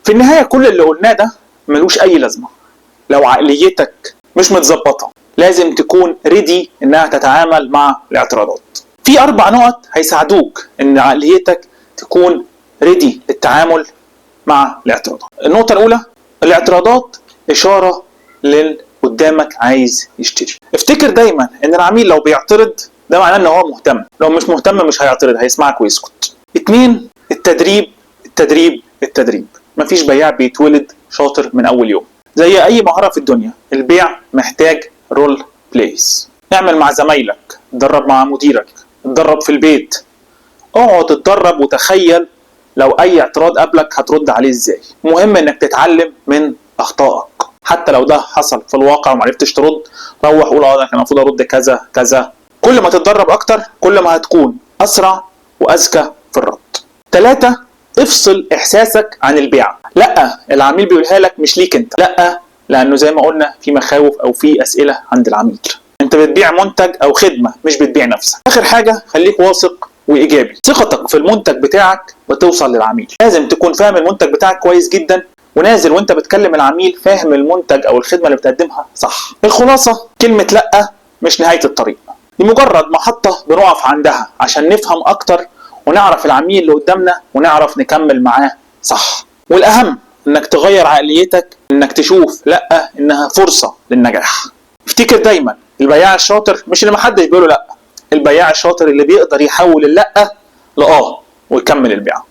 في النهاية كل اللي قلناه ده ملوش اي لازمة لو عقليتك مش متظبطة. لازم تكون ريدي انها تتعامل مع الاعتراضات. في 4 نقط هيساعدوك ان عقليتك تكون ريدي للتعامل مع الاعتراضات. النقطة الاولى، الاعتراضات اشارة للي قدامك عايز يشتري. افتكر دايما ان العميل لو بيعترض ده معناه ان هو مهتم، لو مش مهتم مش هيعترض، هيسمعك ويسكت. 2، التدريب التدريب التدريب. مفيش بياع بيتولد شاطر من اول يوم. زي اي مهارة في الدنيا البيع محتاج رول بلايز. اعمل مع زمايلك، اتدرب مع مديرك، اتدرب في البيت، اقعد اتدرب وتخيل لو اي اعتراض قابلك هترد عليه ازاي. مهم انك تتعلم من اخطائك، حتى لو ده حصل في الواقع ومعرفتش ترد، روح قول ده كان المفروض ارد كذا كذا. كل ما تتدرب اكتر كل ما هتكون اسرع واذكى في الرد. 3، افصل احساسك عن البيع. لا العميل بيقولها لك مش ليك انت، لا، لانه زي ما قلنا في مخاوف او في اسئله عند العميل. انت بتبيع منتج او خدمه مش بتبيع نفسك. اخر حاجه خليك واثق وايجابي. ثقتك في المنتج بتاعك بتوصل للعميل. لازم تكون فاهم المنتج بتاعك كويس جدا ونازل وانت بتكلم العميل فاهم المنتج او الخدمه اللي بتقدمها صح. الخلاصه كلمه لا مش نهايه الطريق، دي مجرد محطه بنقف عندها عشان نفهم اكتر ونعرف العميل اللي قدامنا ونعرف نكمل معاه صح. والاهم انك تغير عقليتك، انك تشوف لا انها فرصه للنجاح. افتكر دايما البياع الشاطر مش اللي محدش بيقوله لا، البياع الشاطر اللي بيقدر يحول اللا لآه ويكمل البيع.